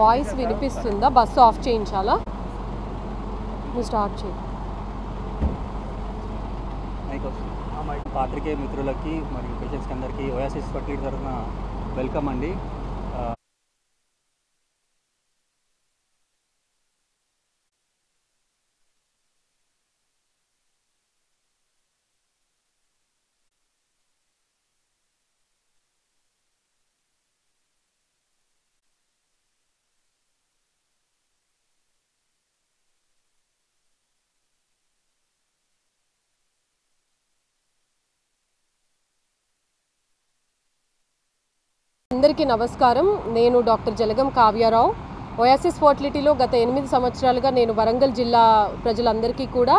Voice వినిపిస్తుందా? Bus off చేయించాలా? నువ్వు స్టార్ట్ చేయి. పాత్రికేయ మిత్రులకి మరియు పేషెంట్స్కి అందరికీ ఓయాసిస్ ఫర్టిలిటీ తరఫున వెల్కమ్ అండి. అందరికీ నమస్కారం. నేను డాక్టర్ జలగం కావ్యారావు. ఓయాసిస్ ఫర్టిలిటీలో గత 8 సంవత్సరాలుగా నేను వరంగల్ జిల్లా ప్రజలందరికీ కూడా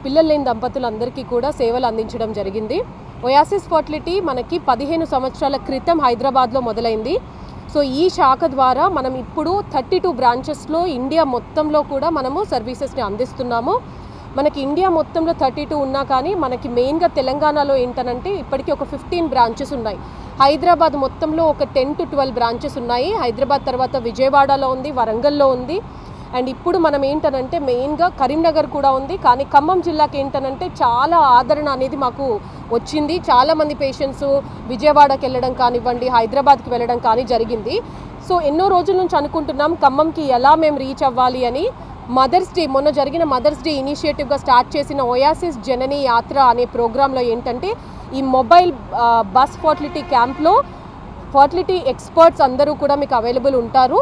పిల్లలు లేని దంపతులందరికీ కూడా సేవలు అందించడం జరిగింది. ఓయాసిస్ ఫర్టిలిటీ మనకి 15 సంవత్సరాల క్రితం హైదరాబాద్లో మొదలైంది. సో ఈ శాఖ ద్వారా మనం ఇప్పుడు 32 బ్రాంచెస్లో ఇండియా మొత్తంలో కూడా మనము సర్వీసెస్ని అందిస్తున్నాము. మనకి ఇండియా మొత్తంలో 32 ఉన్నా కానీ మనకి మెయిన్గా తెలంగాణలో ఏంటనంటే ఇప్పటికీ ఒక 15 బ్రాంచెస్ ఉన్నాయి. హైదరాబాద్ మొత్తంలో ఒక 10 to 12 బ్రాంచెస్ ఉన్నాయి. హైదరాబాద్ తర్వాత విజయవాడలో ఉంది, వరంగల్లో ఉంది. అండ్ ఇప్పుడు మనం ఏంటనంటే మెయిన్గా కరీంనగర్ కూడా ఉంది. కానీ ఖమ్మం జిల్లాకి ఏంటనంటే చాలా ఆదరణ అనేది మాకు వచ్చింది. చాలామంది పేషెంట్స్ విజయవాడకి వెళ్ళడం కానివ్వండి, హైదరాబాద్కి వెళ్ళడం కానీ జరిగింది. సో ఎన్నో రోజుల నుంచి అనుకుంటున్నాం ఖమ్మంకి ఎలా మేము రీచ్ అవ్వాలి అని. మదర్స్ డే, మొన్న జరిగిన మదర్స్ డే ఇనిషియేటివ్గా స్టార్ట్ చేసిన ఓయాసిస్ జననీ యాత్ర అనే ప్రోగ్రాంలో ఏంటంటే ఈ మొబైల్ బస్ ఫర్టిలిటీ క్యాంప్లో ఫర్టిలిటీ ఎక్స్పర్ట్స్ అందరూ కూడా మీకు అవైలబుల్ ఉంటారు.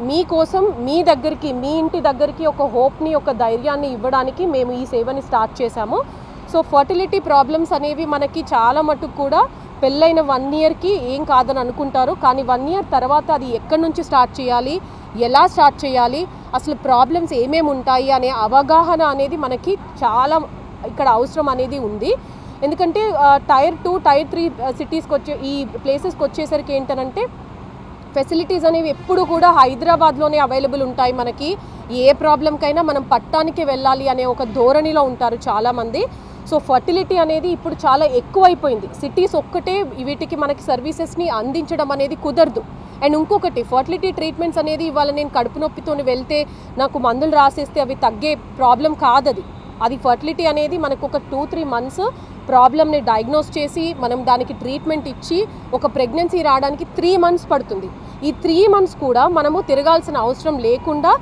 మీకోసం మీ దగ్గరికి, మీ ఇంటి దగ్గరికి ఒక హోప్ని, ఒక ధైర్యాన్ని ఇవ్వడానికి మేము ఈ సేవని స్టార్ట్ చేశాము. సో ఫర్టిలిటీ ప్రాబ్లమ్స్ అనేవి మనకి చాలా మటుకు కూడా పెళ్ళైన 1 yearకి ఏం కాదని అనుకుంటారు. కానీ 1 year తర్వాత అది ఎక్కడి నుంచి స్టార్ట్ చేయాలి, ఎలా స్టార్ట్ చేయాలి, అసలు ప్రాబ్లమ్స్ ఏమేమి ఉంటాయి అనే అవగాహన అనేది మనకి చాలా ఇక్కడ అవసరం అనేది ఉంది. ఎందుకంటే టైర్ 2, టైర్ 3 సిటీస్కి ఈ ప్లేసెస్కి వచ్చేసరికి ఏంటనంటే ఫెసిలిటీస్ అనేవి ఎప్పుడు కూడా హైదరాబాద్లోనే అవైలబుల్ ఉంటాయి. మనకి ఏ ప్రాబ్లంకైనా మనం పట్టానికి వెళ్ళాలి అనే ఒక ధోరణిలో ఉంటారు చాలామంది. సో ఫర్టిలిటీ అనేది ఇప్పుడు చాలా ఎక్కువైపోయింది. సిటీస్ ఒక్కటే వీటికి మనకి సర్వీసెస్ని అందించడం అనేది కుదరదు. అండ్ ఇంకొకటి, ఫర్టిలిటీ ట్రీట్మెంట్స్ అనేది ఇవాళ నేను కడుపు నొప్పితో వెళ్తే నాకు మందులు రాసేస్తే అవి తగ్గే ప్రాబ్లం కాదది. అది ఫర్టిలిటీ అనేది మనకు ఒక 2-3 months ప్రాబ్లమ్ని డయాగ్నోస్ చేసి మనం దానికి ట్రీట్మెంట్ ఇచ్చి ఒక ప్రెగ్నెన్సీ రావడానికి 3 months పడుతుంది. ఈ 3 months కూడా మనము తిరగాల్సిన అవసరం లేకుండా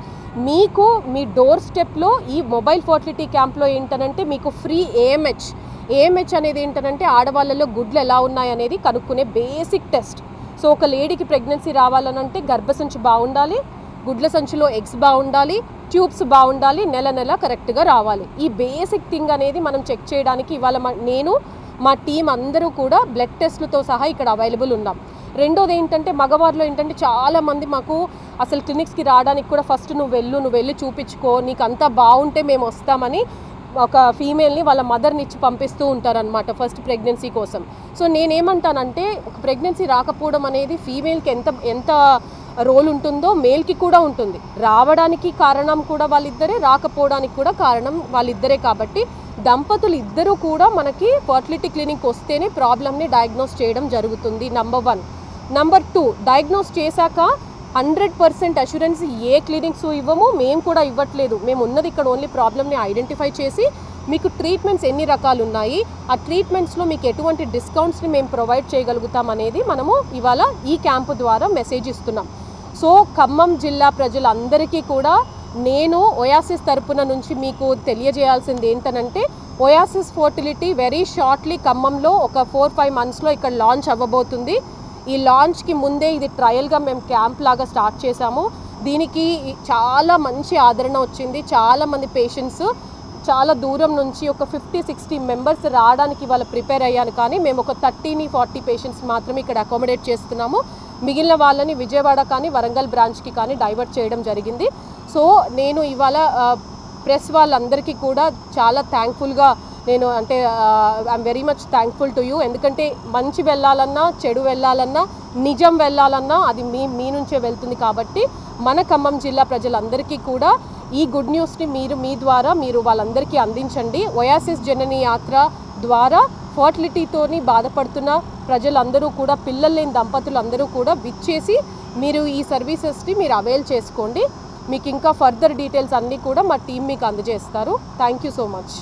మీకు మీ డోర్ స్టెప్లో ఈ మొబైల్ ఫర్టిలిటీ క్యాంప్లో ఏంటనంటే మీకు ఫ్రీ ఏఎంహెచ్ అనేది ఏంటనంటే ఆడవాళ్ళలో గుడ్లు ఎలా ఉన్నాయనేది కనుక్కునే బేసిక్ టెస్ట్. సో ఒక లేడీకి ప్రెగ్నెన్సీ రావాలనంటే గర్భసంచి బాగుండాలి, గుడ్ల సంచిలో ఎగ్స్ బాగుండాలి, ట్యూబ్స్ బాగుండాలి, నెల కరెక్ట్గా రావాలి. ఈ బేసిక్ థింగ్ అనేది మనం చెక్ చేయడానికి ఇవాళ నేను మా టీం అందరూ కూడా బ్లడ్ టెస్ట్లతో సహా ఇక్కడ అవైలబుల్ ఉన్నాం. రెండోది ఏంటంటే మగవారిలో ఏంటంటే చాలామంది మాకు అసలు క్లినిక్స్కి రావడానికి కూడా ఫస్ట్ నువ్వు వెళ్ళి చూపించుకో, నీకు అంతా బాగుంటే మేము వస్తామని ఒక ఫీమేల్ని వాళ్ళ మదర్ని ఇచ్చి పంపిస్తూ ఉంటారనమాట ఫస్ట్ ప్రెగ్నెన్సీ కోసం. సో నేనేమంటానంటే ఒక ప్రెగ్నెన్సీ రాకపోవడం అనేది ఫీమేల్కి ఎంత రోల్ ఉంటుందో మేల్కి కూడా ఉంటుంది. రావడానికి కారణం కూడా వాళ్ళిద్దరే, రాకపోవడానికి కూడా కారణం వాళ్ళిద్దరే. కాబట్టి దంపతులు ఇద్దరూ కూడా మనకి ఫర్టిలిటీ క్లినిక్ వస్తేనే ప్రాబ్లమ్ని డయాగ్నోస్ చేయడం జరుగుతుంది. నెంబర్ 1. నెంబర్ 2, డయాగ్నోస్ చేశాక 100% అష్యూరెన్స్ ఏ క్లినిక్స్ ఇవ్వము, మేము కూడా ఇవ్వట్లేదు. మేము ఉన్నది ఇక్కడ ఓన్లీ ప్రాబ్లమ్ని ఐడెంటిఫై చేసి మీకు ట్రీట్మెంట్స్ ఎన్ని రకాలు ఉన్నాయి, ఆ ట్రీట్మెంట్స్లో మీకు ఎటువంటి డిస్కౌంట్స్ని మేము ప్రొవైడ్ చేయగలుగుతాం అనేది మనము ఇవాళ ఈ క్యాంపు ద్వారా మెసేజ్ ఇస్తున్నాం. సో ఖమ్మం జిల్లా ప్రజలందరికీ కూడా నేను ఓయాసిస్ తరపున నుంచి మీకు తెలియజేయాల్సింది ఏంటనంటే ఓయాసిస్ ఫర్టిలిటీ వెరీ షార్ట్లీ ఖమ్మంలో ఒక 4-5 monthsలో ఇక్కడ లాంచ్ అవ్వబోతుంది. ఈ లాంచ్కి ముందే ఇది ట్రయల్గా మేము క్యాంప్ లాగా స్టార్ట్ చేశాము. దీనికి చాలా మంచి ఆదరణ వచ్చింది. చాలామంది పేషెంట్స్ చాలా దూరం నుంచి ఒక 50-60 మెంబర్స్ రావడానికి వాళ్ళు ప్రిపేర్ అయ్యాను. కానీ మేము ఒక 30-40 పేషెంట్స్ మాత్రమే ఇక్కడ అకామిడేట్ చేస్తున్నాము. మిగిలిన వాళ్ళని విజయవాడ కానీ వరంగల్ బ్రాంచ్కి కానీ డైవర్ట్ చేయడం జరిగింది. సో నేను ఇవాళ ప్రెస్ వాళ్ళందరికీ కూడా చాలా థ్యాంక్ఫుల్గా నేను అంటే I'm very much thankful to you. ఎందుకంటే మంచి వెళ్ళాలన్నా, చెడు వెళ్ళాలన్నా, నిజం వెళ్ళాలన్నా అది మీ నుంచే వెళ్తుంది. కాబట్టి మన ఖమ్మం జిల్లా ప్రజలందరికీ కూడా ఈ గుడ్ న్యూస్ని మీ ద్వారా వాళ్ళందరికీ అందించండి. ఓయాసిస్ జననీ యాత్ర ద్వారా ఫర్టిలిటీతోని బాధపడుతున్న ప్రజలందరూ కూడా, పిల్లలు లేని దంపతులందరూ కూడా విచ్చేసి మీరు ఈ సర్వీసెస్ని మీరు అవైల్ చేసుకోండి. మీకు ఇంకా ఫర్దర్ డీటెయిల్స్ అన్నీ కూడా మా టీం మీకు అందజేస్తారు. Thank you so much.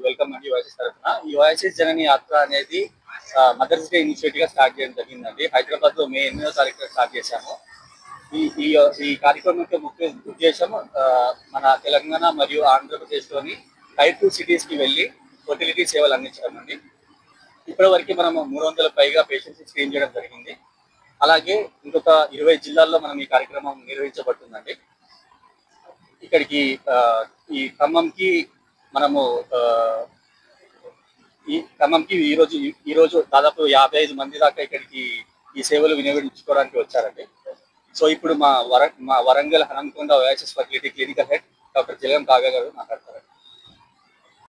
Welcome అండి ఓఎస్ఎస్ తరఫున. ఈ ఓఎస్ఎస్ జనని యాత్ర అనేది మదర్స్ డే ఇనిషియేటివ్ గా స్టార్ట్ చేయడం జరిగిందండి. హైదరాబాద్ లో మే 8వ తారీఖున స్టార్ట్ చేశాము. ఈ ఈ ఈ కార్యక్రమం యొక్క ముఖ్య ఉద్దేశం మన తెలంగాణ మరియు ఆంధ్రప్రదేశ్లోని టైర్ 2 సిటీస్ కి వెళ్ళి ఫర్టిలిటీ సేవలు అందించడం అండి. ఇప్పటి వరకు మనం 300 పైగా పేషెంట్స్ స్క్రీన్ చేయడం జరిగింది. అలాగే ఇంకొక 20 జిల్లాల్లో మనం ఈ కార్యక్రమం నిర్వహించబడుతుందండి. ఇక్కడికి ఈ ఖమ్మంకి మనము ఈరోజు దాదాపు 55 మంది దాకా ఇక్కడికి ఈ సేవలు వినియోగించుకోవడానికి వచ్చారండి. సో ఇప్పుడు మా Warangal Hanamkonda OSS fertility clinical head doctor Jalagam Kavya గారు మాట్లాడతారు.